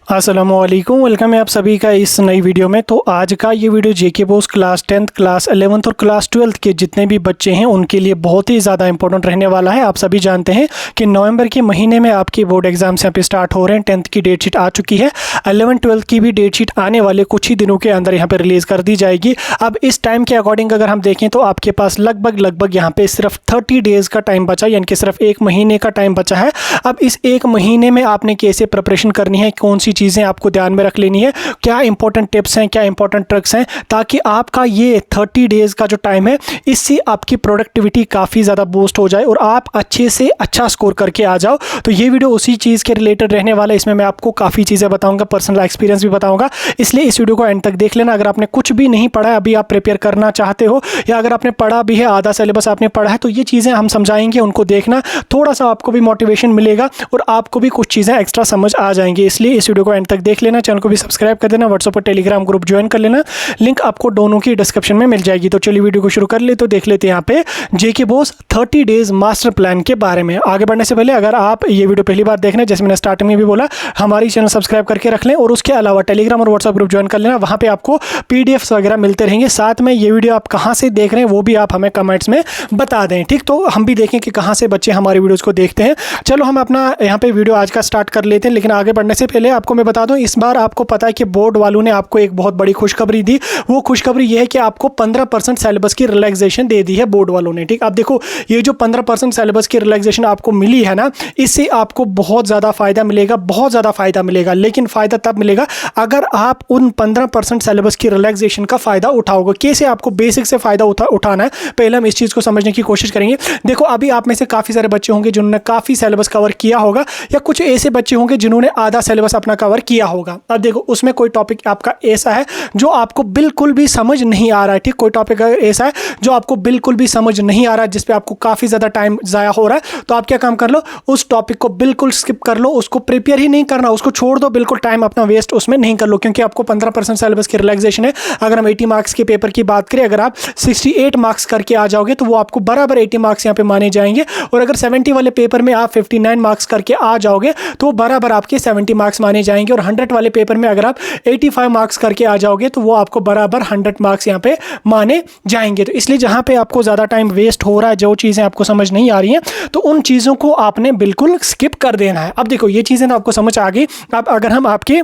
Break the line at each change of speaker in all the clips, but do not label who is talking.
अस्सलामुअलैकुम, वेलकम है आप सभी का इस नई वीडियो में। तो आज का ये video JK BOSE class 10th class 11th और क्लास 12th के जितने भी बच्चे हैं उनके लिए बहुत ही ज़्यादा इंपॉर्टेंट रहने वाला है। आप सभी जानते हैं कि नवंबर के महीने में आपके बोर्ड एग्जाम्स यहाँ पे स्टार्ट हो रहे हैं। 10th की डेट शीट आ चुकी है, 11th 12th की भी डेट शीट आने वाले कुछ ही दिनों के अंदर यहाँ पर रिलीज़ कर दी जाएगी। अब इस टाइम के अकॉर्डिंग अगर हम देखें तो आपके पास लगभग यहाँ पे सिर्फ 30 डेज़ का टाइम बचा, यानी कि सिर्फ एक महीने का टाइम बचा है। अब इस एक महीने में आपने कैसे प्रिपरेशन करनी है, कौन सी चीज़ें आपको ध्यान में रख लेनी है, क्या इंपॉर्टेंट टिप्स हैं, क्या इंपॉर्टेंट ट्रिक्स हैं, ताकि आपका ये 30 डेज का जो टाइम है इससे आपकी प्रोडक्टिविटी काफ़ी ज़्यादा बूस्ट हो जाए और आप अच्छे से अच्छा स्कोर करके आ जाओ। तो ये वीडियो उसी चीज़ के रिलेटेड रहने वाला है। इसमें मैं आपको काफ़ी चीज़ें बताऊंगा, पर्सनल एक्सपीरियंस भी बताऊंगा, इसलिए इस वीडियो को एंड तक देख लेना। अगर आपने कुछ भी नहीं पढ़ा है, अभी आप प्रिपेयर करना चाहते हो, या अगर आपने पढ़ा भी है, आधा सिलेबस आपने पढ़ा है, तो ये चीज़ें हम समझाएंगे, उनको देखना, थोड़ा सा आपको भी मोटिवेशन मिलेगा और आपको भी कुछ चीज़ें एक्स्ट्रा समझ आ जाएंगी। इसलिए इस वीडियो को एंड तक देख लेना, चैनल को भी सब्सक्राइब कर देना, व्हाट्सएप और टेलीग्राम ग्रुप ज्वाइन कर लेना, लिंक आपको दोनों की डिस्क्रिप्शन में मिल जाएगी। तो चलिए वीडियो को शुरू कर ले। तो देख लेते हैं यहाँ पे जेके बोस 30 डेज मास्टर प्लान के बारे में। आगे बढ़ने से पहले अगर आप ये वीडियो पहली बार देख रहे हैं, जैसे मैंने स्टार्टिंग में भी बोला, हमारी चैनल सब्सक्राइब करके रख लें और उसके अलावा टेलीग्राम और व्हाट्सएप ग्रुप ज्वाइन कर लेना। वहाँ पे आपको पीडीएफ्स वगैरह मिलते रहेंगे। साथ में ये वीडियो आप कहाँ से देख रहे हैं वो भी आप हमें कमेंट्स में बता दें, ठीक? तो हम भी देखें कि कहाँ से बच्चे हमारी वीडियोज़ को देखते हैं। चलो हम अपना यहाँ पे वीडियो आज का स्टार्ट कर लेते हैं, लेकिन आगे बढ़ने से पहले आपको मैं बता दूँ, इस बार आपको पता है कि बोर्ड वालों ने आपको एक बहुत बड़ी खुशखबरी दी। वो खुशखबरी ये है कि आपको 15% सिलेबस की रिलैक्सेशन दे दी है बोर्ड वालों ने, ठीक? अब देखो, ये जो 15% सिलेबस की रिलैक्सेशन आपको मिली है ना, इससे आपको बहुत ज़्यादा फायदा मिलेगा, बहुत ज़्यादा फायदा मिलेगा। लेकिन फ़ायदा तब मिलेगा अगर आप उन 15% सिलेबस की रिलैक्सेशन का फ़ायदा उठाओगे। कैसे आपको बेसिक से फ़ायदा उठाना है, पहले हम इस चीज़ को समझने की कोशिश करेंगे। देखो, अभी आप में से काफ़ी सारे बच्चे होंगे जिन्होंने काफ़ी सिलेबस कवर किया होगा, या कुछ ऐसे बच्चे होंगे जिन्होंने आधा सिलेबस अपना कवर किया होगा। अब देखो, उसमें कोई टॉपिक आपका ऐसा है जो आपको बिल्कुल भी समझ नहीं आ रहा है, ठीक? कोई टॉपिक ऐसा है जो आपको बिल्कुल भी समझ नहीं आ रहा है, जिस पे आपको काफ़ी ज़्यादा टाइम ज़ाया हो रहा है, तो आप क्या काम कर लो, उस टॉपिक को बिल्कुल स्किप कर लो, उसको प्रिपेयर ही नहीं करना, उसको छोड़ दो, बिल्कुल टाइम अपना वेस्ट उसमें नहीं कर लो, क्योंकि आपको 15% सिलेबस की रिलैक्सेशन है। अगर हम 80 मार्क्स के पेपर की बात करें, अगर आप 68 मार्क्स करके आ जाओगे तो वो आपको बराबर 80 मार्क्स यहाँ पे माने जाएंगे, और अगर 70 वाले पेपर में आप 59 मार्क्स करके आ जाओगे तो बराबर आपके 70 मार्क्स माने जाएंगे, और 100 वाले पेपर में अगर आप 85 मार्क्स करके आ जाओगे तो वो आपको बराबर 100 मार्क्स यहाँ पे माने जाएंगे। तो इसलिए जहाँ पे आपको ज़्यादा टाइम वेस्ट हो रहा है, जो चीज़ें आपको समझ नहीं आ रही हैं, तो उन चीज़ों को आपने बिल्कुल स्किप कर देना है। अब देखो, ये चीज़ें ना आपको समझ आ गई। अब अगर हम आपके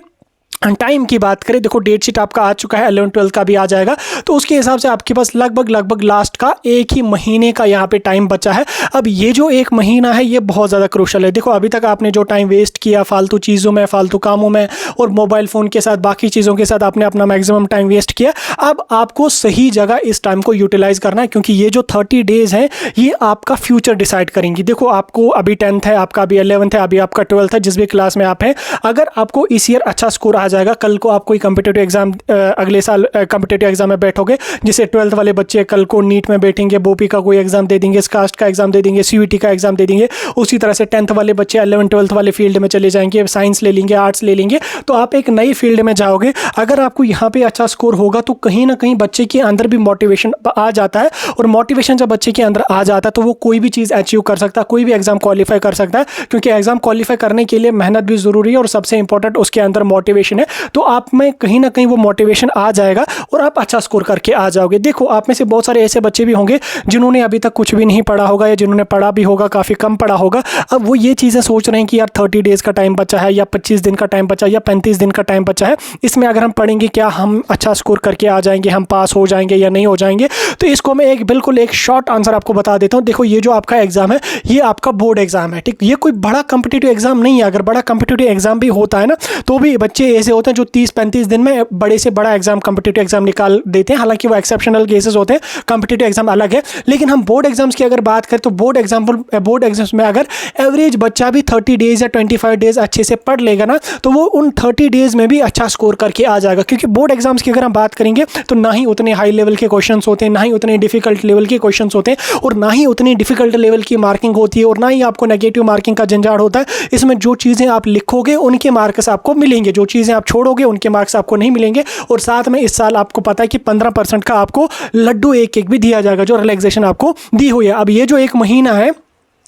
टाइम की बात करें, देखो डेट शीट आपका आ चुका है, 11th 12th का भी आ जाएगा, तो उसके हिसाब से आपके पास लगभग लास्ट का एक ही महीने का यहाँ पे टाइम बचा है। अब ये जो एक महीना है ये बहुत ज़्यादा क्रूशल है। देखो, अभी तक आपने जो टाइम वेस्ट किया फालतू चीज़ों में, फालतू कामों में, और मोबाइल फ़ोन के साथ, बाकी चीज़ों के साथ आपने अपना मैक्सिमम टाइम वेस्ट किया। अब आपको सही जगह इस टाइम को यूटिलाइज़ करना है, क्योंकि ये जो 30 डेज़ हैं ये आपका फ्यूचर डिसाइड करेंगी। देखो, आपको अभी 10th है, आपका अभी 11th है, अभी आपका 12th है, जिस भी क्लास में आप हैं, अगर आपको इस ईयर अच्छा स्कोर आ जाएगा, कल को आप कोई कॉम्पिटिटिव एग्जाम, अगले साल कॉम्पिटिटिव एग्जाम में बैठोगे, जिसे 12th वाले बच्चे कल को नीट में बैठेंगे, बोपी का कोई एग्जाम दे देंगे, कास्ट का एग्जाम दे देंगे, सीयूईटी का एग्जाम दे देंगे, उसी तरह से 10th वाले बच्चे 11th 12th वाले फील्ड में चले जाएंगे, साइंस ले लेंगे, आर्ट्स ले लेंगे, तो आप एक नई फील्ड में जाओगे। अगर आपको यहाँ पे अच्छा स्कोर होगा तो कहीं ना कहीं बच्चे के अंदर भी मोटिवेशन आ जाता है, और मोटिवेशन जब बच्चे के अंदर आ जाता है तो वो कोई भी चीज़ अचीव कर सकता है, कोई भी एग्जाम क्वालिफाई कर सकता है, क्योंकि एग्जाम क्वालिफाई करने के लिए मेहनत भी ज़रूरी है, और सबसे इंपॉर्टेंट उसके अंदर मोटिवेशन है। तो आप में कहीं ना कहीं वो मोटिवेशन आ जाएगा और आप अच्छा स्कोर करके आ जाओगे। देखो, आप में से बहुत सारे ऐसे बच्चे भी होंगे जिन्होंने अभी तक कुछ भी नहीं पढ़ा होगा, या जिन्होंने पढ़ा भी होगा काफ़ी कम पढ़ा होगा। अब वो ये चीज़ें सोच रहे हैं कि यार 30 डेज़ का टाइम बचा है, या 25 दिन का टाइम बचा है, या 35 दिन का टाइम बचा है, इसमें अगर हम पढ़ेंगे क्या हम अच्छा स्कोर करके आ जाएंगे, हम पास हो जाएंगे या नहीं हो जाएंगे? तो इसको मैं बिल्कुल एक शॉर्ट आंसर आपको बता देता हूँ। देखो, ये जो आपका एग्जाम है ये आपका बोर्ड एग्जाम है, ठीक? ये कोई बड़ा कॉम्पिटिटिव एग्जाम नहीं है। अगर बड़ा कॉम्पिटिटिव एग्जाम भी होता है ना, तो भी बच्चे ऐसे होते हैं जो 30-35 दिन में बड़े से बड़ा एग्जाम, कॉम्पिटिटिव एग्जाम निकाल देते हैं। हालांकि वो एक्सेप्शनल केसेस होते हैं, कॉम्पिटिटिव एग्जाम अलग है। लेकिन हम बोर्ड एग्जाम्स की अगर बात करें तो बोर्ड एग्जाम्स में अगर एवरेज बच्चा भी 30 डेज या 25 डेज अच्छे से पढ़ लेगा ना, तो वो उन 30 डेज में भी अच्छा स्कोर करके आ जाएगा। क्योंकि बोर्ड एग्जाम्स की अगर हम बात करेंगे तो ना ही उतने हाई लेवल के क्वेश्चंस होते हैं, ना ही उतने डिफिकल्ट लेवल के क्वेश्चंस होते हैं, और ना ही उतनी डिफिकल्ट लेवल की मार्किंग होती है, और ना ही आपको नेगेटिव मार्किंग का झंझाट होता है। इसमें जो चीज़ें आप लिखोगे उनके मार्क्स आपको मिलेंगे, जो चीज़ें आप छोड़ोगे उनके मार्क्स आपको नहीं मिलेंगे। और साथ में इस साल आपको पता है कि 15% का आपको लड्डू एक भी दिया जाएगा, जो रिलैक्सेशन आपको दी हुई है। अब ये जो एक महीना है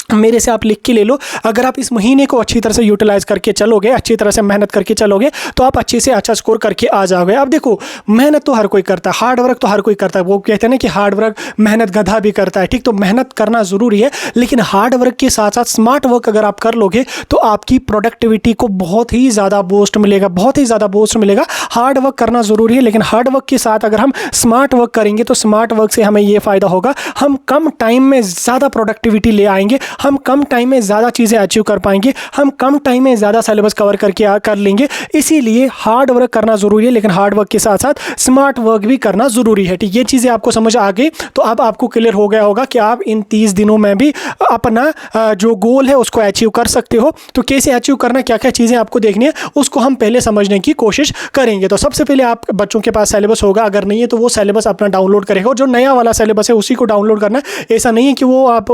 मेरे से आप लिख के ले लो। अगर आप इस महीने को अच्छी तरह से यूटिलाइज करके चलोगे, अच्छी तरह से मेहनत करके चलोगे, तो आप अच्छे से अच्छा स्कोर करके आ जाओगे। अब देखो, मेहनत तो हर कोई करता है, हार्ड वर्क तो हर कोई करता है। वो कहते हैं ना कि हार्ड वर्क मेहनत गधा भी करता है, ठीक। तो मेहनत करना ज़रूरी है, लेकिन हार्ड वर्क के साथ साथ स्मार्ट वर्क अगर आप कर लोगे तो आपकी प्रोडक्टिविटी को बहुत ही ज़्यादा बूस्ट मिलेगा, बहुत ही ज़्यादा बूस्ट मिलेगा। हार्ड वर्क करना ज़रूरी है, लेकिन हार्ड वर्क के साथ अगर हम स्मार्ट वर्क करेंगे तो स्मार्ट वर्क से हमें ये फ़ायदा होगा, हम कम टाइम में ज़्यादा प्रोडक्टिविटी ले आएंगे, हम कम टाइम में ज़्यादा चीज़ें अचीव कर पाएंगे, हम कम टाइम में ज़्यादा सिलेबस कवर करके कर लेंगे। इसीलिए हार्ड वर्क करना ज़रूरी है, लेकिन हार्ड वर्क के साथ साथ स्मार्ट वर्क भी करना ज़रूरी है, ठीक। ये चीज़ें आपको समझ आ गई तो अब आपको क्लियर हो गया होगा कि आप इन 30 दिनों में भी अपना जो गोल है उसको अचीव कर सकते हो। तो कैसे अचीव करना, क्या क्या चीज़ें आपको देखनी है, उसको हम पहले समझने की कोशिश करेंगे। तो सबसे पहले आप बच्चों के पास सिलेबस होगा, अगर नहीं है तो वो सिलेबस अपना डाउनलोड करेगा, और जो नया वाला सिलेबस है उसी को डाउनलोड करना है। ऐसा नहीं है कि वो आप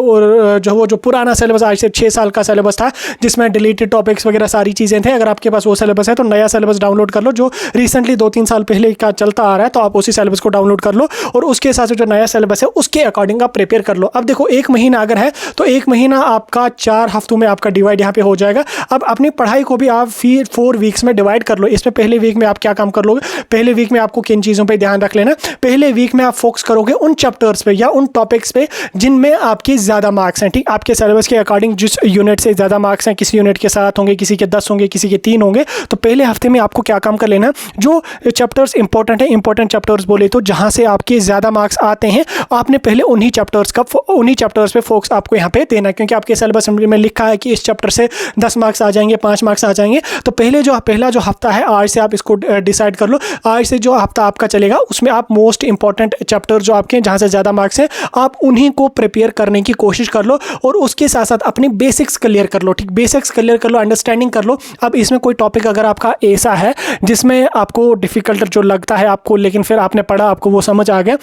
जो पुराना सिलेबस आज से 6 साल का सिलेबस था जिसमें डिलीटेड टॉपिक्स वगैरह सारी चीज़ें थे, अगर आपके पास वो सिलेबस है तो नया सिलेबस डाउनलोड कर लो, जो रिसेंटली 2-3 साल पहले का चलता आ रहा है, तो आप उसी सिलेबस को डाउनलोड कर लो और उसके साथ जो नया सिलेबस है उसके अकॉर्डिंग आप प्रिपेयर कर लो। अब देखो, 1 महीना अगर है तो 1 महीना आपका 4 हफ्तों में आपका डिवाइड यहाँ पे हो जाएगा। अब अपनी पढ़ाई को भी आप 4 वीक्स में डिवाइड कर लो। इसमें पहले वीक में आप क्या काम कर लोगे, पहले वीक में आपको किन चीज़ों पर ध्यान रख लेना। पहले वीक में आप फोकस करोगे उन चैप्टर्स पे या उन टॉपिक्स पे जिनमें आपके ज़्यादा मार्क्स हैं, ठीक। आपके सिलेबस के अकॉर्डिंग जिस यूनिट से ज़्यादा मार्क्स हैं, किसी यूनिट के 7 होंगे, किसी के 10 होंगे, किसी के 3 होंगे, तो पहले हफ्ते में आपको क्या काम कर लेना, जो चैप्टर्स इंपॉर्टेंट है, इंपॉर्टेंट चैप्टर्स बोले तो जहाँ से आपके ज़्यादा मार्क्स आते हैं, आपने पहले उन्हीं चैप्टर्स पे फोकस आपको यहाँ पे देना है, क्योंकि आपके सिलेबस में लिखा है कि इस चैप्टर से 10 मार्क्स आ जाएंगे, 5 मार्क्स आ जाएंगे। तो पहला जो हफ्ता है, आज से आप इसको डिसाइड कर लो। आज से जो हफ्ता आपका चलेगा उसमें आप मोस्ट इंपॉर्टेंट चैप्टर जो आपके जहाँ से ज़्यादा मार्क्स हैं, आप उन्हीं को प्रिपेयर करने की कोशिश कर लो, और उसके साथ साथ अपनी बेसिक्स क्लियर कर लो, ठीक। बेसिक्स क्लियर कर लो, अंडरस्टैंडिंग कर लो। अब इसमें कोई टॉपिक अगर आपका ऐसा है जिसमें आपको डिफ़िकल्ट जो लगता है आपको, लेकिन फिर आपने पढ़ा, आपको वो समझ आ गया,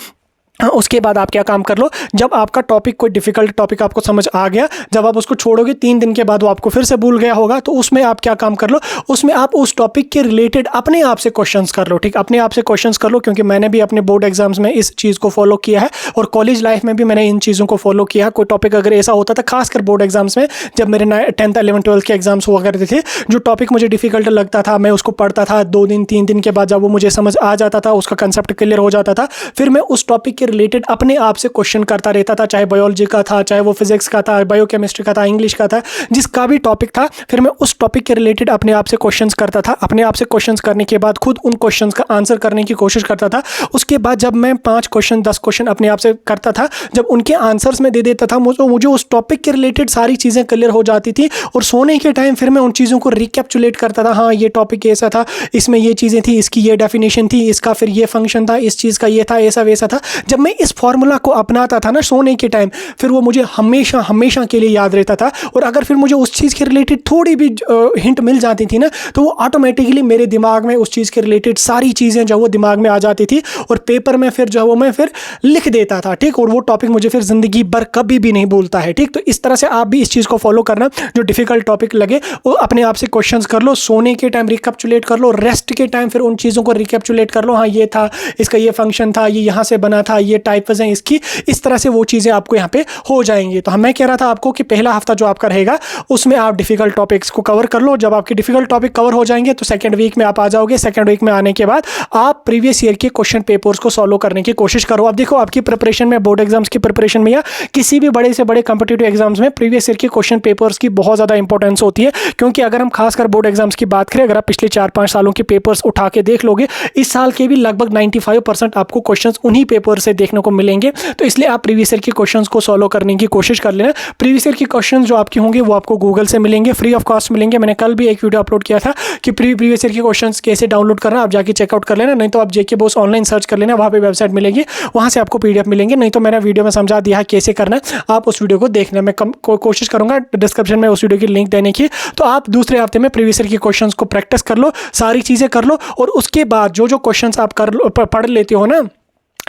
उसके बाद आप क्या काम कर लो, जब आपका टॉपिक कोई डिफिकल्ट टॉपिक आपको समझ आ गया, जब आप उसको छोड़ोगे 3 दिन के बाद वो आपको फिर से भूल गया होगा, तो उसमें आप क्या काम कर लो, उसमें आप उस टॉपिक के रिलेटेड अपने आप से क्वेश्चंस कर लो, ठीक। अपने आप से क्वेश्चंस कर लो, क्योंकि मैंने भी अपने बोर्ड एग्जाम्स में इस चीज़ को फॉलो किया है, और कॉलेज लाइफ में भी मैंने इन चीज़ों को फॉलो किया है। कोई टॉपिक अगर ऐसा होता था, खासकर बोर्ड एग्जाम्स में, जब मेरे 10th 11th 12th के एग्जाम्स हुआ करते थे, जो टॉपिक मुझे डिफिकल्ट लगता था, मैं उसको पढ़ता था 2 दिन 3 दिन के बाद, जब वो मुझे समझ आ जाता था, उसका कंसेप्ट क्लियर हो जाता था, फिर मैं उस टॉपिक के रिलेटेड अपने आपसे क्वेश्चन करता रहता था, चाहे बायोलॉजी का था, चाहे वो फिजिक्स का था, बायोकेमिस्ट्री का था, इंग्लिश का था, जिसका भी टॉपिक था, फिर मैं उस टॉपिक के रिलेटेड अपने आप से क्वेश्चंस करता था। अपने आप से क्वेश्चंस करने के बाद खुद उन क्वेश्चंस का आंसर करने की कोशिश करता था। उसके बाद जब मैं 5 क्वेश्चन 10 क्वेश्चन अपने आप से करता था, जब उनके आंसर्स में दे देता था, मुझे उस टॉपिक के रिलेटेड सारी चीज़ें क्लियर हो जाती थी, और सोने के टाइम फिर मैं उन चीज़ों को रिकैप्चुलेट करता था। हाँ, ये टॉपिक ऐसा था, इसमें ये चीज़ें थी, इसकी ये डेफिनेशन थी, इसका फिर ये फंक्शन था, इस चीज़ का ये था, ऐसा वैसा था। जब मैं इस फॉर्मूला को अपनाता था ना सोने के टाइम, फिर वो मुझे हमेशा हमेशा के लिए याद रहता था। और अगर फिर मुझे उस चीज़ के रिलेटेड थोड़ी भी हिंट मिल जाती थी ना, तो वो ऑटोमेटिकली मेरे दिमाग में उस चीज़ के रिलेटेड सारी चीज़ें जो वो दिमाग में आ जाती थी, और पेपर में फिर जो है वो मैं फिर लिख देता था, ठीक। और वो टॉपिक मुझे फिर ज़िंदगी भर कभी भी नहीं भूलता है, ठीक। तो इस तरह से आप भी इस चीज़ को फॉलो करना, जो डिफ़िकल्ट टॉपिक लगे वो अपने आप से क्वेश्चंस कर लो, सोने के टाइम रिकैप्चुलेट कर लो, रेस्ट के टाइम फिर उन चीज़ों को रिकैप्चुलेट कर लो। हाँ, ये था, इसका ये फंक्शन था, ये यहाँ से बना था, ये टाइप्स हैं इसकी, इस तरह से वो चीज़ें आपको यहाँ पे हो जाएंगी। तो मैं कह रहा था आपको कि पहला हफ्ता जो आपका रहेगा उसमें आप डिफिकल्ट टॉपिक्स को कवर कर लो। जब आपके डिफिकल्ट टॉपिक कवर हो जाएंगे तो सेकंड वीक में आप आ जाओगे। सेकंड वीक में आने के बाद आप प्रीवियस ईयर के क्वेश्चन पेपर्स को सॉल्व करने की कोशिश करो। अब देखो, आपकी प्रिपरेशन में, बोर्ड एग्जाम्स की प्रिपरेशन में या किसी भी बड़े से बड़े कॉम्पिटिटिव एग्जाम्स में प्रीवियस ईयर के क्वेश्चन पेपर्स की बहुत ज़्यादा इंपॉर्टेंस होती है, क्योंकि अगर हम खासकर बोर्ड एग्जाम्स की बात करें, अगर आप पिछले 4-5 सालों के पेपर्स उठा के देख लोगे, इस साल के भी लगभग 95% आपको क्वेश्चंस उन्हीं पेपर से देखने को मिलेंगे। तो इसलिए आप प्रीवियस ईयर के क्वेश्चंस को सॉल्व करने की कोशिश कर लेना। प्रीवियस ईयर के क्वेश्चन जो आपके होंगे वो आपको गूगल से मिलेंगे, फ्री ऑफ कॉस्ट मिलेंगे। मैंने कल भी एक वीडियो अपलोड किया था कि प्रीवियस ईयर के क्वेश्चंस कैसे डाउनलोड करना, आप जाके चेकआउट कर लेना। नहीं तो आप जेके बॉस ऑनलाइन सर्च कर लेना, वहाँ पे वेबसाइट मिलेगी, वहाँ से आपको पीडीएफ मिलेंगे। नहीं तो मैंने वीडियो में समझा दिया है कैसे करना है, आप उस वीडियो को देखना। मैं कोशिश करूँगा डिस्क्रिप्शन में उस वीडियो की लिंक देने की। तो आप दूसरे हफ्ते में प्रीवियस ईयर के क्वेश्चंस को प्रैक्टिस कर लो, सारी चीज़ें कर लो, और उसके बाद जो क्वेश्चंस आप पढ़ लेते हो ना,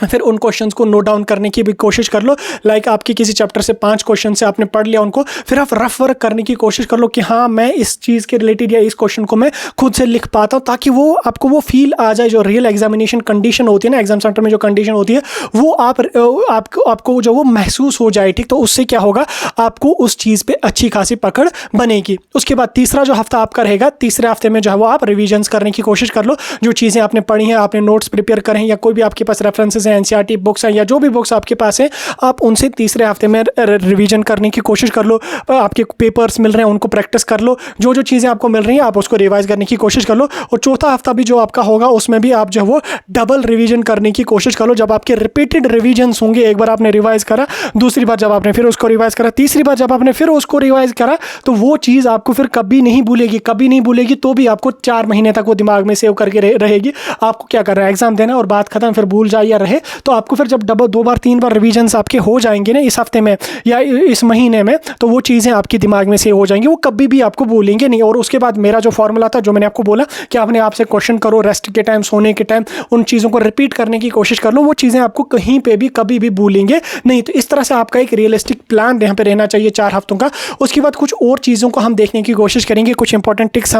फिर उन क्वेश्चंस को नोट डाउन करने की भी कोशिश कर लो। लाइक आपके किसी चैप्टर से 5 क्वेश्चन से आपने पढ़ लिया उनको, फिर आप रफ वर्क करने की कोशिश कर लो कि हाँ मैं इस चीज़ के रिलेटेड या इस क्वेश्चन को मैं खुद से लिख पाता हूँ, ताकि वो आपको वो फील आ जाए जो रियल एग्जामिनेशन कंडीशन होती है ना, एग्जाम सेंटर में जो कंडीशन होती है वो आपको जो वो महसूस हो जाए। ठीक, तो उससे क्या होगा, आपको उस चीज़ पर अच्छी खासी पकड़ बनेगी। उसके बाद तीसरा जो हफ्ता आपका रहेगा, तीसरे हफ्ते में जो है वो आप रिविजन्स करने की कोशिश कर लो। जो चीज़ें आपने पढ़ी हैं, आपने नोट्स प्रिपेयर करें या कोई भी आपके पास रेफरेंसेस एनसीईआरटी बुक्स हैं या जो भी बुक्स आपके पास हैं, आप उनसे तीसरे हफ्ते में रिवीजन करने की कोशिश कर लो। आपके पेपर्स मिल रहे हैं उनको प्रैक्टिस कर लो, जो जो चीज़ें आपको मिल रही हैं आप उसको रिवाइज करने की कोशिश कर लो। और चौथा हफ्ता भी जो आपका होगा उसमें भी आप जो वो डबल रिवीजन करने की कोशिश कर लो। जब आपके रिपीटेड रिवीजन्स होंगे, एक बार आपने रिवाइज करा, दूसरी बार जब आपने फिर उसको रिवाइज करा, तीसरी बार जब आपने फिर उसको रिवाइज करा, तो वो चीज़ आपको फिर कभी नहीं भूलेगी, कभी नहीं भूलेगी। तो भी आपको 4 महीने तक वो दिमाग में सेव करके रहेगी। आपको क्या करना है, एग्जाम देना और बात खत्म, फिर भूल जाए या रहे। तो आपको फिर जब 2 बार 3 बार रिवीजन्स आपके हो जाएंगे ना इस हफ्ते में या इस महीने में, तो वो चीज़ें आपके दिमाग में सेव हो जाएंगी, वो कभी भी आपको भूलेंगे नहीं। और उसके बाद मेरा जो फॉर्मूला था, जो मैंने आपको बोला कि आपने आपसे क्वेश्चन करो, रेस्ट के टाइम, सोने के टाइम, उन चीज़ों को रिपीट करने की कोशिश कर लो, वो चीज़ें आपको कहीं पे भी कभी भी भूलेंगे नहीं। तो इस तरह से आपका एक रियलिस्टिक प्लान यहाँ पे रहना चाहिए 4 हफ्तों का। उसके बाद कुछ और चीज़ों को हम देखने की कोशिश करेंगे, कुछ इंपॉर्टेंट टिप्स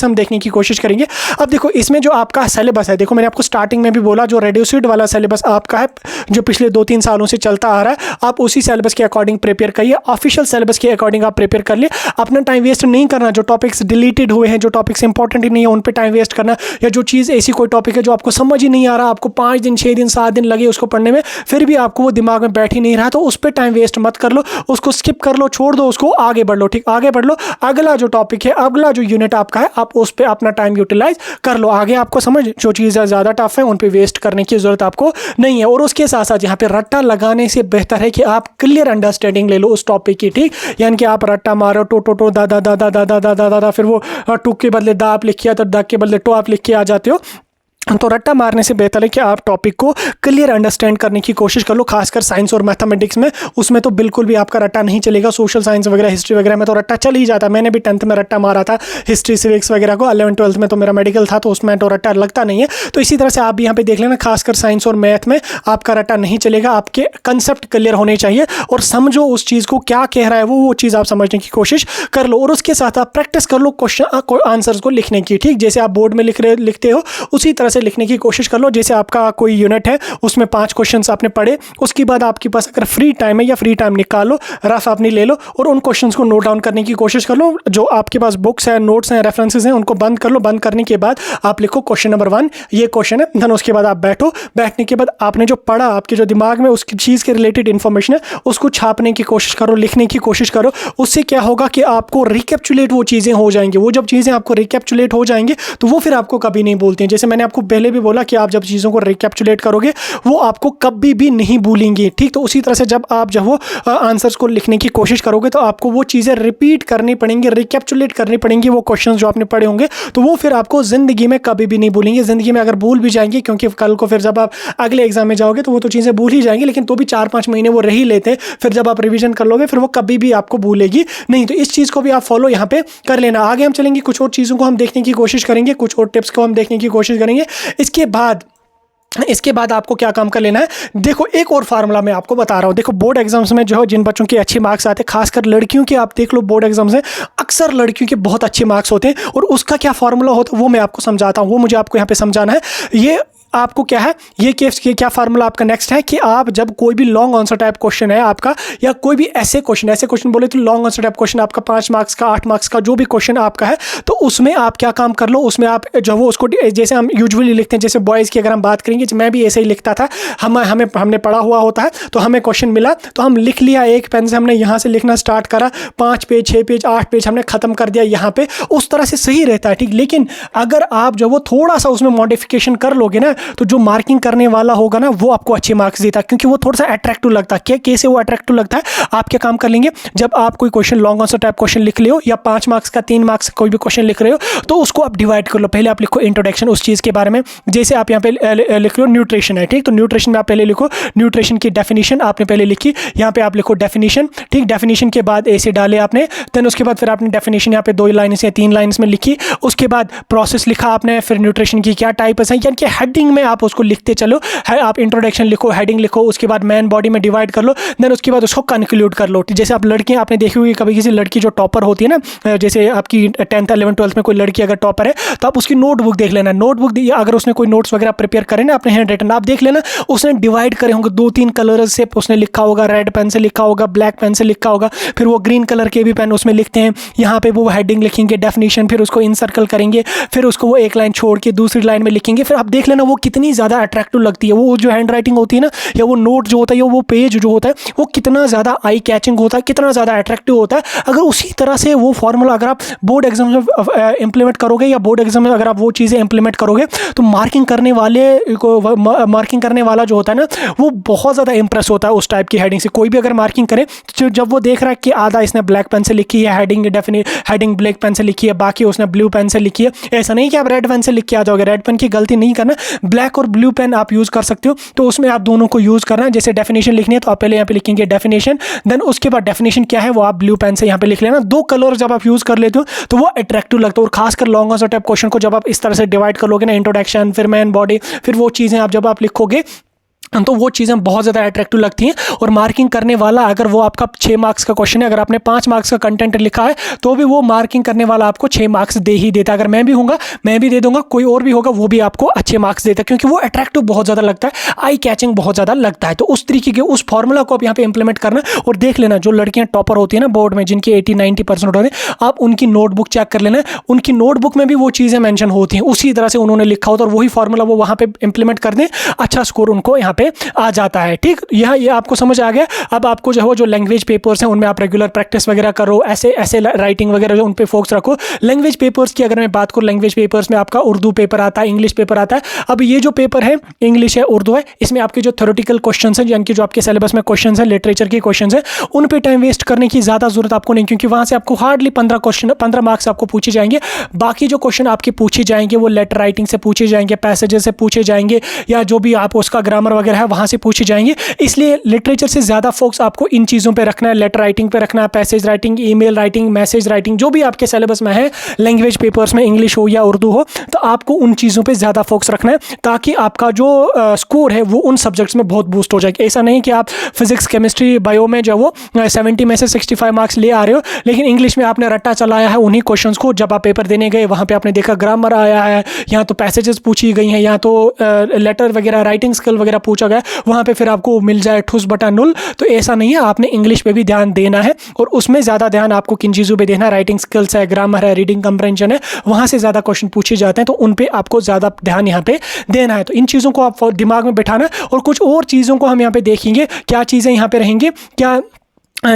हम देखने की कोशिश करेंगे। अब देखो इसमें जो आपका सिलेबस है, देखो मैंने आपको स्टार्टिंग में भी बोला, जो रेड्यूस्ड वाला सिलेबस आपका है जो पिछले 2-3 सालों से चलता आ रहा है, आप उसी सिलेबस के अकॉर्डिंग प्रिपेयर करिए, ऑफिशियल सिलेबस के अकॉर्डिंग आप प्रिपेयर कर लिए। अपना टाइम वेस्ट नहीं करना, जो टॉपिक्स डिलीटेड हुए हैं, जो टॉपिक्स इंपॉर्टेंट ही नहीं है उन पे टाइम वेस्ट करना, या जो चीज़ ऐसी कोई टॉपिक है जो आपको समझ ही नहीं आ रहा, आपको 5 दिन 6 दिन 7 दिन लगे उसको पढ़ने में, फिर भी आपको वो दिमाग में बैठ ही नहीं रहा, तो उस पर टाइम वेस्ट मत कर लो, उसको स्किप कर लो, छोड़ दो उसको, आगे बढ़ लो। ठीक, आगे बढ़ लो, अगला जो टॉपिक है, अगला जो यूनिट आपका है, आप उस पर अपना टाइम यूटिलाइज कर लो। आगे आपको समझ, जो चीज़ें ज़्यादा टफ है उन पर वेस्ट करने की जरूरत आपको नहीं है। और उसके साथ साथ यहाँ पे रट्टा लगाने से बेहतर है कि आप क्लियर अंडरस्टैंडिंग ले लो उस टॉपिक की। ठीक, यानी कि आप रट्टा मारो, टो दा दा दा दा दा दा दा दा दा, फिर वो टुक के बदले दा आप लिख किया तो दा के बदले टो आप लिख के आ जाते हो। तो रट्टा मारने से बेहतर है कि आप टॉपिक को क्लियर अंडरस्टैंड करने की कोशिश कर लो, खासकर साइंस और मैथमेटिक्स में। उसमें तो बिल्कुल भी आपका रट्टा नहीं चलेगा। सोशल साइंस वगैरह, हिस्ट्री वगैरह में तो रट्टा चल ही जाता है। मैंने भी 10th में रट्टा मारा था, हिस्ट्री सिविक्स वगैरह को। 11th-12th में तो मेरा मेडिकल था, तो उसमें तो रट्टा लगता नहीं है। तो इसी तरह से आप भी यहाँ पे देख लेना, खासकर साइंस और मैथ में आपका रट्टा नहीं चलेगा। आपके कंसेप्ट क्लियर होने चाहिए और समझो उस चीज़ को क्या कह रहा है वो चीज़ आप समझने की कोशिश कर लो। और उसके साथ आप प्रैक्टिस कर लो क्वेश्चन आंसर्स को लिखने की। ठीक, जैसे आप बोर्ड में लिखते हो उसी तरह से लिखने की कोशिश कर लो। जैसे आपका कोई यूनिट है उसमें 5 क्वेश्चंस आपने पढ़े, उसके बाद आपके पास अगर फ्री टाइम है या फ्री टाइम निकालो, रफ आपने ले लो और उन क्वेश्चंस को नोट डाउन करने की कोशिश कर लो। जो आपके पास बुक्स है, नोट्स हैं, रेफरेंसेस हैं, उनको बंद कर लो। बंद करने के बाद आप लिखो क्वेश्चन नंबर 1 ये क्वेश्चन है, धन उसके बाद आप बैठो। बैठने के बाद आपने जो पढ़ा, आपके जो दिमाग में उसकी चीज़ के रिलेटेड इंफॉर्मेशन है उसको छापने की कोशिश करो, लिखने की कोशिश करो। उससे क्या होगा कि आपको रिकैप्चुलेट वो चीज़ें हो जाएंगी। वो जब चीज़ें आपको रिकैप्चुलेट हो जाएंगी तो वो फिर आपको कभी नहीं भूलती हैं। जैसे मैंने आपको पहले भी बोला कि आप जब चीज़ों को रिकैप्चुलेट करोगे वो आपको कभी भी नहीं भूलेंगी। ठीक, तो उसी तरह से जब आप जब वो आंसर्स को लिखने की कोशिश करोगे तो आपको वो चीज़ें रिपीट करनी पड़ेंगी, रिकैप्चुलेट करनी पड़ेंगी वो क्वेश्चंस जो आपने पढ़े होंगे, तो वो फिर आपको ज़िंदगी में कभी भी नहीं भूलेंगे। ज़िंदगी में अगर भूल भी जाएंगे, क्योंकि कल को फिर जब आप अगले एग्जाम में जाओगे तो वो तो चीज़ें भूल ही जाएंगी, लेकिन तो भी 4-5 महीने वो रह ही लेते हैं। फिर जब आप रिवीजन कर लोगे फिर वो कभी भी आपको भूलेगी नहीं। तो इस चीज़ को भी आप फॉलो यहाँ पे कर लेना। आगे हम चलेंगे, कुछ और चीज़ों को हम देखने की कोशिश करेंगे, कुछ और टिप्स को हम देखने की कोशिश करेंगे। इसके बाद आपको क्या काम कर लेना है, देखो एक और फार्मूला मैं आपको बता रहा हूँ। देखो बोर्ड एग्जाम्स में जो है जिन बच्चों के अच्छे मार्क्स आते हैं, खासकर लड़कियों के, आप देख लो बोर्ड एग्जाम्स में अक्सर लड़कियों के बहुत अच्छे मार्क्स होते हैं। और उसका क्या फार्मूला होता है वो मैं आपको समझाता हूँ, वो मुझे आपको यहाँ पे समझाना है। ये आपको क्या है, ये क्या फार्मूला आपका नेक्स्ट है कि आप जब कोई भी लॉन्ग आंसर टाइप क्वेश्चन है आपका, या कोई भी ऐसे क्वेश्चन बोले तो लॉन्ग आंसर टाइप क्वेश्चन आपका 5 मार्क्स का, 8 मार्क्स का जो भी क्वेश्चन आपका है, तो उसमें आप क्या काम कर लो, उसमें आप जो वो उसको जैसे हम यूजुअली लिखते हैं, जैसे बॉयज़ की अगर हम बात करेंगे, मैं भी ऐसे ही लिखता था। हमने पढ़ा हुआ होता है, तो हमें क्वेश्चन मिला तो हम लिख लिया, एक पेन से हमने यहाँ से लिखना स्टार्ट करा, 5 पेज 6 पेज 8 पेज हमने खत्म कर दिया यहाँ पे, उस तरह से सही रहता है। ठीक, लेकिन अगर आप जो वो थोड़ा सा उसमें मॉडिफिकेशन कर लोगे ना, तो जो मार्किंग करने वाला होगा ना वो आपको अच्छे मार्क्स देता है, क्योंकि वो थोड़ा सा अट्रैक्टिव लगता है। कैसे वो अट्रैक्टिव लगता है, आप क्या काम कर लेंगे, जब आप कोई question long answer type question लिख ले हो या 5 मार्क्स का 3 मार्क्स कोई भी क्वेश्चन लिख रहे हो, तो उसको आप डिवाइड कर लो। पहले आप लिखो इंट्रोडक्शन उस चीज़ के बारे में, जैसे आप यहाँ पे लिख लो न्यूट्रिशन है। ठीक, तो न्यूट्रिशन में आप पहले लिखो न्यूट्रिशन की डेफिनेशन आपने पहले लिखी, यहाँ पे आप लिखो डेफिनेशन। ठीक, डेफिनेशन के बाद ऐसे डाले आपने, देन उसके बाद फिर आपने डेफिनेशन यहाँ पे 2 लाइन्स या 3 लाइन्स में लिखी, उसके बाद प्रोसेस लिखा आपने, फिर न्यूट्रिशन की क्या टाइप्स हैं, यानी कि हेडिंग में आप उसको लिखते चलो, है आप इंट्रोडक्शन लिखो, हेडिंग लिखो, उसके बाद मैन बॉडी में डिवाइड कर लो, देन उसके बाद उसको कंक्लूड कर लो। जैसे आप लड़कियां आपने देखी हुई कभी किसी लड़की जो टॉपर होती है ना, जैसे आपकी 10th 11th 12th में कोई लड़की अगर टॉपर है तो आप उसकी नोटबुक देख लेना, नोटबुक अगर उसने कोई नोट्स वगैरह प्रिपेयर करे ना अपने हैंड रिटन, आप देख लेना उसने डिवाइड करे होंगे 2-3 कलर से, उसने लिखा होगा, रेड पेन से लिखा होगा, ब्लैक पेन से लिखा होगा, फिर वो ग्रीन कलर के भी पेन उसमें लिखते हैं, यहाँ पे वो हेडिंग लिखेंगे, डेफिनेशन, फिर उसको इनसर्कल करेंगे, फिर उसको वो एक लाइन छोड़ के दूसरी लाइन में लिखेंगे। फिर आप देख लेना वो कितनी ज़्यादा अट्रैक्टिव लगती है, वो जो हैंड राइटिंग होती है ना, या वो नोट जो होता है, या वो पेज जो होता है, वो कितना ज़्यादा आई कैचिंग होता है, कितना ज़्यादा अट्रैक्टिव होता है। अगर उसी तरह से वो फॉर्मूला अगर आप बोर्ड एग्जाम में इंप्लीमेंट करोगे, या बोर्ड एग्जाम में अगर आप वो चीज़ें इंप्लीमेंट करोगे, तो मार्किंग करने वाला जो होता है ना, वो बहुत ज़्यादा इंप्रेस होता है उस टाइप की हेडिंग से। कोई भी अगर मार्किंग करे तो जब वो देख रहा है कि आधा इसने ब्लैक पेन से लिखी है हेडिंग ब्लैक पेन से लिखी है, बाकी उसने ब्लू पेन से लिखी है, ऐसा नहीं कि आप रेड पेन से लिख के आ जाओगे। रेड पेन की गलती नहीं करना, ब्लैक और ब्लू पेन आप यूज़ कर सकते हो, तो उसमें आप दोनों को यूज़ करना है। जैसे डेफिनेशन लिखनी है तो आप पहले यहाँ पे लिखेंगे डेफिनेशन, देन उसके बाद डेफिनेशन क्या है वो आप ब्लू पेन से यहाँ पे लिख लेना। 2 कलर जब आप यूज़ कर लेते हो तो वो अट्रैक्टिव लगता है। और खासकर लॉन्ग आंसर टाइप क्वेश्चन को जब आप इस तरह से डिवाइड कर लोगे ना, इंट्रोडक्शन, फिर मेन बॉडी, फिर वो चीज़ें आप जब आप लिखोगे तो वो चीज़ें बहुत ज़्यादा अट्रैक्टिव लगती हैं। और मार्किंग करने वाला अगर वो आपका 6 मार्क्स का क्वेश्चन है, अगर आपने 5 मार्क्स का कंटेंट लिखा है तो भी वो मार्किंग करने वाला आपको 6 मार्क्स दे ही देता है। अगर मैं भी हूँगा मैं भी दे दूंगा, कोई और भी होगा वो भी आपको अच्छे मार्क्स देता है, क्योंकि वो अट्रैक्टिव बहुत ज़्यादा लगता है, आई कैचिंग बहुत ज़्यादा लगता है। तो उस तरीके के उस फॉर्मूला को आप यहाँ पे इंप्लीमेंट करना। और देख लेना जो लड़कियाँ टॉपर होती है ना बोर्ड में, जिनकी 80-90% होते हैं, आप उनकी नोटबुक चेक कर लेना, उनकी नोटबुक में भी वो चीज़ें मैंशन होती हैं, उसी तरह से उन्होंने लिखा होता है, और वही फॉर्मूला वो वहाँ पे इंप्लीमेंट कर दें, अच्छा स्कोर उनको यहाँ पे आ जाता है। ठीक, ये आपको समझ आ गया। अब आपको जो लैंग्वेज पेपर्स हैं उनमें आप रेगुलर प्रैक्टिस वगैरह करो, ऐसे राइटिंग वगैरह जो उन पे फोकस रखो। लैंग्वेज पेपर्स की अगर मैं बात करूँ, लैंग्वेज पेपर्स में आपका उर्दू पेपर आता है, इंग्लिश पेपर आता है। अब ये जो पेपर है इंग्लिश है, उर्दू है, इसमें आपके जो थ्योरेटिकल क्वेश्चंस हैं, यानी कि जो आपके सिलेबस में क्वेश्चंस हैं, लिटरेचर के क्वेश्चंस हैं, उन पे टाइम वेस्ट करने की ज़्यादा जरूरत आपको नहीं, क्योंकि वहाँ से आपको हार्डली 15 मार्क्स आपको पूछे जाएंगे। बाकी जो क्वेश्चन आपके पूछे जाएंगे वो लेटर राइटिंग से पूछे जाएंगे, पैसेजेस से पूछे जाएंगे, या जो भी आप उसका ग्रामर वगैरह है वहाँ से पूछे जाएंगे। इसलिए लिटरेचर से ज़्यादा फोकस आपको इन चीज़ों पे रखना है, लेटर राइटिंग पे रखना है, passage writing, email writing, message writing, जो भी आपके सिलेबस में है, लैंग्वेज पेपर्स में इंग्लिश हो या उर्दू हो, तो आपको उन चीज़ों पे ज़्यादा फोकस रखना है, ताकि आपका जो स्कोर है वो उन सब्जेक्ट्स में बहुत बूस्ट हो जाएगा। ऐसा नहीं कि आप फिजिक्स, केमिस्ट्री, बायो में जो वो 70 में से 65 मार्क्स ले आ रहे हो, लेकिन इंग्लिश में आपने रट्टा चलाया है उन्हीं क्वेश्चंस को। जब आप पेपर देने गए वहाँ पे आपने देखा ग्रामर आया है, यहाँ तो पैसेजेस पूछी गई हैं, यहाँ तो लेटर वगैरह, राइटिंग स्किल वगैरह पूछा गया, वहाँ पे फिर आपको मिल जाए ठुस बटा नुल। तो ऐसा नहीं है, आपने इंग्लिश पे भी ध्यान देना है, और उसमें ज़्यादा ध्यान आपको किन चीज़ों पे देना है, राइटिंग स्किल्स है, ग्रामर है, रीडिंग कंप्रेंशन है, वहाँ से ज़्यादा क्वेश्चन पूछे जाते हैं, तो उन पे आपको ज़्यादा ध्यान यहाँ पे देना है। तो इन चीज़ों को आप दिमाग में बिठाना, और कुछ और चीज़ों को हम यहाँ पे देखेंगे, क्या चीज़ें यहाँ पे रहेंगी, क्या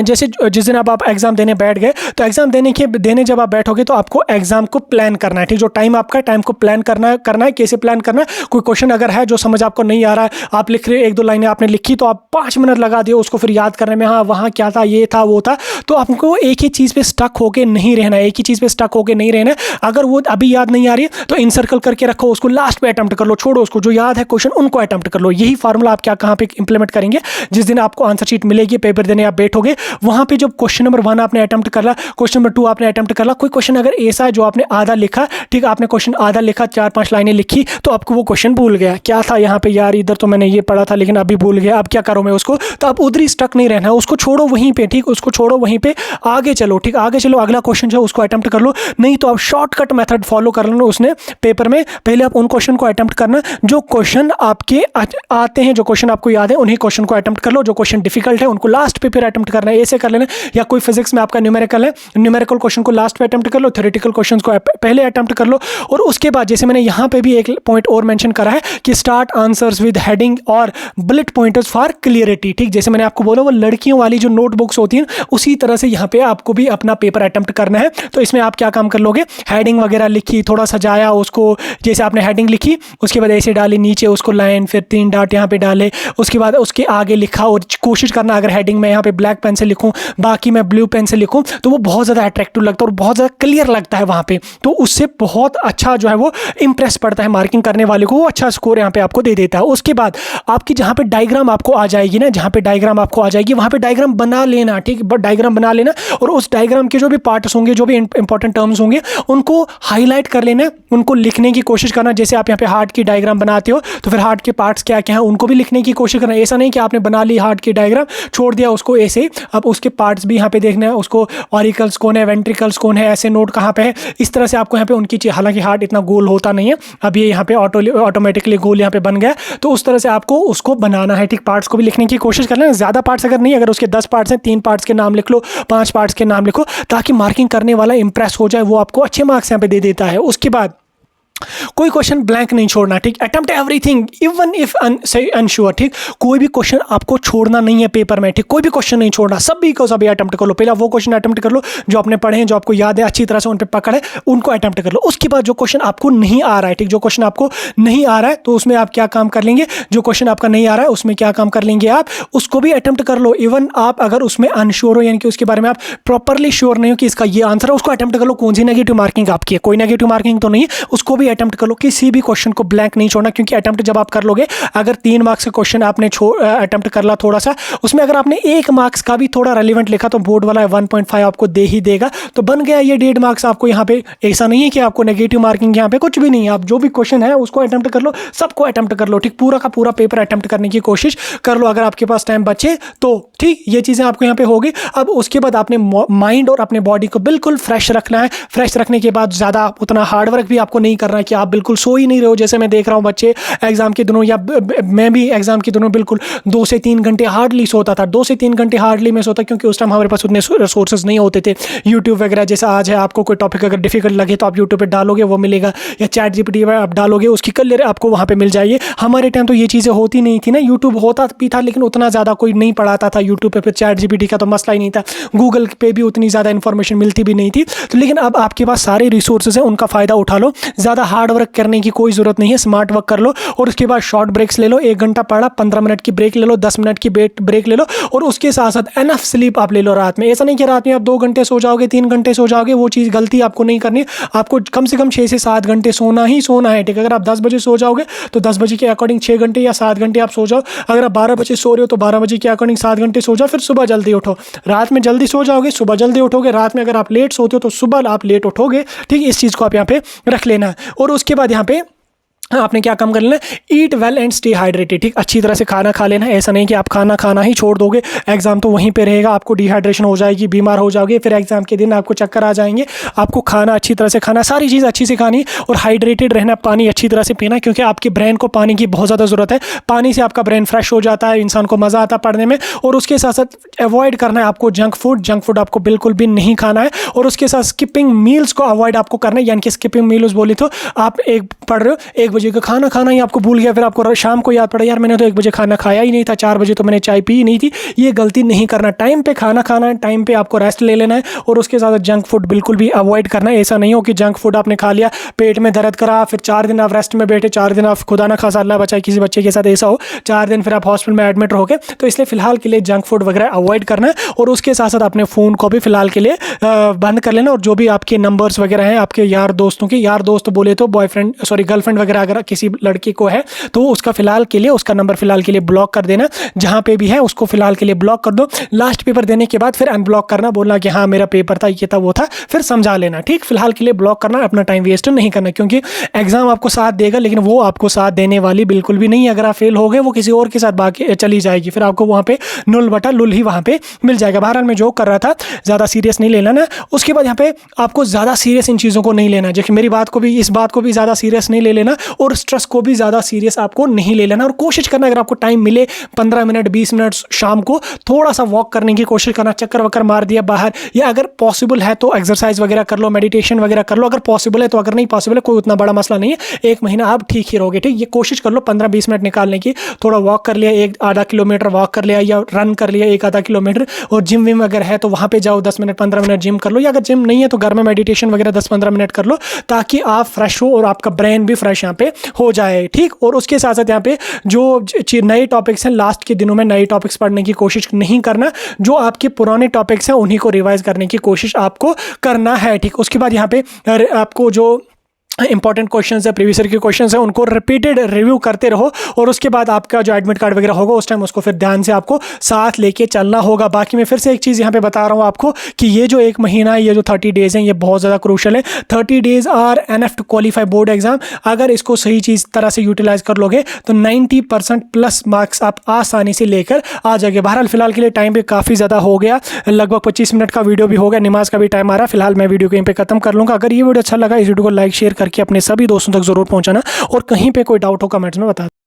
जैसे जिस दिन आप एग्ज़ाम देने बैठ गए, तो एग्ज़ाम देने जब आप बैठोगे तो आपको एग्ज़ाम को प्लान करना है। ठीक, जो टाइम आपका, टाइम को प्लान करना है। कैसे प्लान करना है? कोई क्वेश्चन अगर है जो समझ आपको नहीं आ रहा है, आप लिख रहे 1-2 लाइनें आपने लिखी, तो आप 5 मिनट लगा दिए उसको फिर याद करने में, हाँ वहाँ क्या था, ये था, वो था। तो आपको एक ही चीज़ पे स्टक होके नहीं रहना है, एक ही चीज़ पे स्टक होके नहीं रहना है। अगर वो अभी याद नहीं आ रही है तो इनसर्कल करके रखो, उसको लास्ट पे अटैम्प्ट कर लो, छोड़ो उसको, जो याद है क्वेश्चन उनको अटैम्प्ट कर लो। यही फार्मूला आप कहाँ पे इंप्लीमेंट करेंगे? जिस दिन आपको आंसर शीट मिलेगी, पेपर देने आप बैठोगे, वहाँ पे जो क्वेश्चन नंबर 1 आपने अटेम्प्ट कर ला, क्वेश्चन नंबर 2 आपने अटेम्प्ट कर ला, कोई क्वेश्चन अगर ऐसा है जो आपने आधा लिखा, ठीक, आपने क्वेश्चन आधा लिखा, 4-5 लाइनें लिखी, तो आपको वो क्वेश्चन भूल गया, क्या था यहाँ पे, यार इधर तो मैंने ये पढ़ा था लेकिन अभी भूल गया, अब क्या करूँ मैं उसको, तो आप उधर ही स्टक नहीं रहना है, उसको छोड़ो वहीं पे। ठीक, उसको छोड़ो वहीं पे, आगे चलो। ठीक, आगे चलो, अगला क्वेश्चन जो उसको अटेम्प्ट कर लो। नहीं तो आप शॉर्टकट मेथड फॉलो कर लो उसने पेपर में, पहले आप उन क्वेश्चन को अटेम्प्ट करना जो क्वेश्चन आपके आते हैं, जो क्वेश्चन आपको याद है उन्हीं क्वेश्चन को अटेम्प्ट कर लो। जो क्वेश्चन डिफिकल्ट है उनको लास्ट पे फिर अटेम्प्ट करना है, ऐसे कर लेना। या कोई फिजिक्स में आपका न्यूमेरिकल है, न्यूमेरिकल क्वेश्चन को लास्ट पे अटेम्प्ट कर लो, थ्योरेटिकल क्वेश्चन को पहले अटेम्प्ट कर लो। और उसके बाद जैसे मैंने यहाँ पे भी एक पॉइंट और मेंशन करा है कि स्टार्ट आंसर्स विद हेडिंग और बुलेट पॉइंटर्स फॉर क्लियरिटी। ठीक, जैसे मैंने आपको बोला वो लड़कियों वाली जो नोटबुक्स होती हैं, उसी तरह से यहाँ पे आपको भी अपना पेपर अटेम्प्ट करना है। तो इसमें आप क्या काम कर लोगे, हेडिंग वगैरह लिखी, थोड़ा सजाया उसको, जैसे आपने हेडिंग लिखी उसके बाद ऐसे डाली नीचे उसको लाइन, फिर 3 डॉट यहाँ पे डाले, उसके बाद उसके आगे लिखा। और कोशिश करना अगर हेडिंग में यहाँ पे ब्लैक पेन से लिखूँ, बाकी मैं ब्लू पेन से लिखूँ, तो वो बहुत ज़्यादा अट्रैक्टिव लगता है और बहुत ज़्यादा क्लियर लगता है वहाँ पे। तो उससे बहुत अच्छा जो है वो इंप्रेस पड़ता है मार्किंग करने वाले को, वो अच्छा स्कोर यहाँ पे आपको दे देता है। उसके बाद आपकी जहाँ पे डायग्राम आपको आ जाएगी ना, जहाँ पे डायग्राम आपको आ जाएगी वहाँ पे डायग्राम बना लेना, ठीक, बट डायग्राम बना लेना और उस डायग्राम के जो भी पार्ट्स होंगे, जो भी इंपॉर्टेंट टर्म्स होंगे, उनको हाईलाइट कर लेना, उनको लिखने की कोशिश करना। जैसे आप यहाँ पे हार्ट की डायग्राम बनाते हो तो फिर हार्ट के पार्ट्स क्या क्या हैं उनको भी लिखने की कोशिश करना। ऐसा नहीं कि आपने बना ली हार्ट की डायग्राम, छोड़ दिया उसको ऐसे ही, अब उसके पार्ट्स भी यहाँ पे देखना है, उसको ऑरिकल्स कौन है, वेंट्रिकल्स कौन है, ऐसे नोट कहाँ पे है, इस तरह से आपको यहाँ पे उनकी, हालांकि हार्ट इतना गोल होता नहीं है, अब ये यहाँ पे ऑटोमेटिकली गोल यहाँ पे बन गया, तो उस तरह से आपको उसको बनाना है, ठीक। पार्ट्स को भी लिखने की कोशिश करना है, ज़्यादा पार्ट्स अगर नहीं, अगर उसके 10 पार्ट्स हैं 3 पार्ट्स के नाम लिख लो, 5 पार्ट्स के नाम लिखो, ताकि मार्किंग करने वाला इंप्रेस हो जाए, वो आपको अच्छे मार्क्स यहाँ पे दे देता है। उसके बाद कोई क्वेश्चन ब्लैंक नहीं छोड़ना, ठीक। Attempt everything even if unsure, ठीक। कोई भी क्वेश्चन आपको छोड़ना नहीं है पेपर में, ठीक। कोई भी क्वेश्चन नहीं छोड़ना, सभी को सभी अटेम्प्ट कर लो। पहले वो क्वेश्चन अटेम्प्ट कर लो जो आपने पढ़े हैं, जो आपको याद है अच्छी तरह से, उन पर पकड़ है, उनको अटेम्प्ट कर लो। उसके बाद जो क्वेश्चन आपको नहीं आ रहा है, ठीक, जो क्वेश्चन आपको नहीं आ रहा है तो उसमें आप क्या काम कर लेंगे, जो क्वेश्चन आपका नहीं आ रहा है उसमें क्या काम कर लेंगे आप, उसको भी अटेम्प्ट कर लो। इवन आप अगर उसमें अनश्योर हो, यानी कि उसके बारे में आप प्रॉपरली श्योर नहीं हो कि इसका ये आंसर है, उसको अटेम्प्ट कर लो। कौन सी नेगेटिव मार्किंग आपकी है, कोई नेगेटिव मार्किंग तो नहीं है, उसको भी अटेम्प्ट कर लो। किसी भी क्वेश्चन को ब्लैंक नहीं छोड़ना, क्योंकि अटेम्प्ट जब आप कर लोगे, अगर 3 मार्क्स का क्वेश्चन आपने अटेम्प्ट कर ला थोड़ा सा, उसमें अगर आपने 1 मार्क्स का भी थोड़ा रेलिवेंट लिखा तो बोर्ड वाला 1.5 आपको दे ही देगा, तो बन गया ये 1.5 मार्क्स आपको यहाँ पे। ऐसा नहीं है कि आपको नेगेटिव मार्किंग यहाँ पे कुछ भी नहीं है, आप जो भी क्वेश्चन है उसको अटेम्प्ट कर लो, सबको अटेम्प्ट कर लो, ठीक। पूरा का पूरा पेपर अटेम्प्ट करने की कोशिश कर लो अगर आपके पास टाइम बचे तो, ठीक। ये चीज़ें आपको यहाँ पे होगी। अब उसके बाद आपने माइंड और अपने बॉडी को बिल्कुल फ्रेश रखना है। फ्रेश रखने के बाद ज़्यादा उतना हार्डवर्क भी आपको नहीं करना है कि आप बिल्कुल सो ही नहीं रहे हो। जैसे मैं देख रहा हूँ बच्चे एग्जाम के दिनों, या मैं भी एग्जाम के दिनों बिल्कुल 2 से 3 घंटे हार्डली सोता था, 2 से 3 घंटे हार्डली मैं सोता, क्योंकि उस टाइम हमारे पास उतने रिसोर्सेज नहीं होते थे। यूट्यूब वगैरह जैसा आज है, आपको कोई टॉपिक अगर डिफिकल्ट लगे तो आप यूट्यूब पे डालोगे वो मिलेगा, या चैट जीपीटी में आप डालोगे उसकी क्लियर आपको वहाँ पे मिल जाएगी। हमारे टाइम तो ये चीज़ें होती नहीं थी ना, यूट्यूब होता भी था लेकिन उतना ज़्यादा कोई नहीं पढ़ाता था यूट्यूब पे, फिर चैट जीपीटी का तो मसला ही नहीं था, गूगल पे भी उतनी ज़्यादा इन्फॉर्मेशन मिलती भी नहीं थी। तो लेकिन अब आपके पास सारे रिसोर्सेज हैं, उनका फ़ायदा उठा लो। ज़्यादा हार्ड वर्क करने की कोई ज़रूरत नहीं है, स्मार्ट वर्क कर लो। और उसके बाद शॉर्ट ब्रेक्स ले लो, 1 घंटा पढ़ा, 15 मिनट की ब्रेक ले लो, 10 मिनट की ब्रेक ले लो, और उसके साथ साथ एनफ स्लीप आप ले लो रात में। ऐसा नहीं कि रात में आप 2 घंटे सो जाओगे, 3 घंटे सो जाओगे, वो चीज़ गलती आपको नहीं करनी। आपको कम से कम 6 से 7 घंटे सोना ही सोना है, ठीक। अगर आप 10 बजे सो जाओगे तो 10 बजे के अकॉर्डिंग 6 घंटे या 7 घंटे आप सो जाओ। अगर आप 12 बजे सो रहे हो तो 12 बजे के अकॉर्डिंग 7 घंटे सो जाओ, फिर सुबह जल्दी उठो। रात में जल्दी सो जाओगे, सुबह जल्दी उठोगे। रात में अगर आप लेट सोते हो तो सुबह आप लेट उठोगे, ठीक। इस चीज़ को आप यहाँ पे रख लेना। और उसके बाद यहाँ पे आपने क्या काम कर लेना, ईट वेल एंड स्टे हाइड्रेटेड, ठीक। अच्छी तरह से खाना खा लेना। ऐसा नहीं कि आप खाना खाना ही छोड़ दोगे, एग्जाम तो वहीं पे रहेगा, आपको डिहाइड्रेशन हो जाएगी, बीमार हो जाओगे, फिर एग्जाम के दिन आपको चक्कर आ जाएंगे। आपको खाना अच्छी तरह से खाना, सारी चीज़ अच्छी से खानी और हाइड्रेटेड रहना, पानी अच्छी तरह से पीना, क्योंकि आपके ब्रेन को पानी की बहुत ज़्यादा ज़रूरत है। पानी से आपका ब्रेन फ्रेश हो जाता है, इंसान को मज़ा आता है पढ़ने में। और उसके साथ साथ अवॉइड करना है आपको जंक फूड आपको बिल्कुल भी नहीं खाना है। और उसके साथ स्किपिंग मील्स को अवॉइड आपको करना है, यानी कि स्किपिंग मील्स बोली तो आप पढ़ रहे हो 1 बजे का खाना आपको भूल गया, फिर आपको शाम को याद पड़ा यार मैंने तो 1 बजे खाना खाया ही नहीं था, 4 बजे तो मैंने चाय पी ही नहीं थी। ये गलती नहीं करना, टाइम पे खाना खाना है, टाइम पे आपको रेस्ट ले लेना है। और उसके साथ जंक फूड बिल्कुल भी अवॉइड करना है। ऐसा नहीं हो कि जंक फूड आपने खा लिया, पेट में दर्द करा, फिर 4 दिन आप रेस्ट में बैठे, 4 दिन आप खुदा ना खासा अल्लाह बचाए किसी बच्चे के साथ ऐसा हो, 4 दिन फिर आप हॉस्पिटल में एडमिट रहोगे। तो इसलिए फिलहाल के लिए जंक फूड वगैरह अवॉइड करना है। और उसके साथ साथ अपने फ़ोन को भी फिलहाल के लिए बंद कर लेना। और जो भी आपके नंबर्स वगैरह हैं आपके यार दोस्तों के, यार दोस्त बोले तो बॉयफ्रेंड गर्लफ्रेंड वगैरह अगर किसी लड़की को है तो उसका फिलहाल के लिए, उसका नंबर फिलहाल के लिए ब्लॉक कर देना। जहां पे भी है उसको फिलहाल के लिए ब्लॉक कर दो। लास्ट पेपर देने के बाद फिर अनब्लॉक करना, बोलना कि हाँ मेरा पेपर था, ये था, वो था, फिर समझा लेना, ठीक। फिलहाल के लिए ब्लॉक करना, अपना टाइम वेस्ट नहीं करना, क्योंकि एग्जाम आपको साथ देगा लेकिन वो आपको साथ देने वाली बिल्कुल भी नहीं है। अगर आप फेल हो गए वो किसी और के साथ बाकी चली जाएगी, फिर आपको वहाँ पे 0/0 ही वहाँ पे मिल जाएगा। बहरहाल मैं जो कर रहा था, ज़्यादा सीरियस नहीं लेना ना। उसके बाद यहाँ पे आपको ज़्यादा सीरियस इन चीज़ों को नहीं लेना, जैसे मेरी बात को भी, इस बात को भी ज़्यादा सीरियस नहीं ले लेना, और स्ट्रेस को भी ज़्यादा सीरियस आपको नहीं ले लेना। और कोशिश करना अगर आपको टाइम मिले 15 मिनट 20 मिनट शाम को थोड़ा सा वॉक करने की कोशिश करना, चक्कर वक्कर मार दिया बाहर, या अगर पॉसिबल है तो एक्सरसाइज वगैरह कर लो, मेडिटेशन वगैरह कर लो अगर पॉसिबल है तो। अगर नहीं पॉसिबल है कोई उतना बड़ा मसला नहीं है, 1 महीना आप ठीक ही रहोगे, ठीक। ये कोशिश कर लो 15-20 मिनट निकालने की। थोड़ा वॉक कर लिया, 1-आधा किलोमीटर वॉक कर लिया, या रन कर लिया 1-आधा किलोमीटर। और जिम विम अगर है तो वहाँ पे जाओ, 10 मिनट 15 मिनट जिम कर लो, या अगर जिम नहीं है तो घर में मेडिटेशन वगैरह 10-15 मिनट कर लो, ताकि आप फ्रेश हो और आपका ब्रेन भी फ्रेश यहाँ पे हो जाए, ठीक। और उसके साथ साथ यहाँ पे जो नए टॉपिक्स हैं, लास्ट के दिनों में नए टॉपिक्स पढ़ने की कोशिश नहीं करना, जो आपके पुराने टॉपिक्स हैं उन्हीं को रिवाइज करने की कोशिश आपको करना है, ठीक। उसके बाद यहाँ पे आपको जो इंपॉर्टेंट क्वेश्चंस है, प्रीवियस ईयर के क्वेश्चंस है, उनको रिपीटेड रिव्यू करते रहो और उसके बाद आपका जो एडमिट कार्ड वगैरह होगा उस टाइम उसको फिर ध्यान से आपको साथ लेके चलना होगा। बाकी मैं फिर से एक चीज़ यहाँ पे बता रहा हूँ आपको कि ये जो 1 महीना है, ये जो 30 डेज हैं, ये बहुत ज़्यादा क्रूशल है। 30 days are enough to qualify board exam. अगर इसको सही चीज़ तरह से यूटिलाइज कर लोगे तो 90% प्लस मार्क्स आप आसानी से लेकर आ जाएंगे। बहरहाल फिलहाल के लिए टाइम भी काफ़ी ज़्यादा हो गया, लगभग 25 मिनट का वीडियो भी हो गया, नमाज का भी टाइम आ रहा है। फिलहाल मैं वीडियो कहीं पे खत्म कर लूँगा। अगर ये वीडियो अच्छा लगा इस वीडियो को लाइक शेयर करके अपने सभी दोस्तों तक जरूर पहुंचाना और कहीं पे कोई डाउट हो कमेंट्स में बता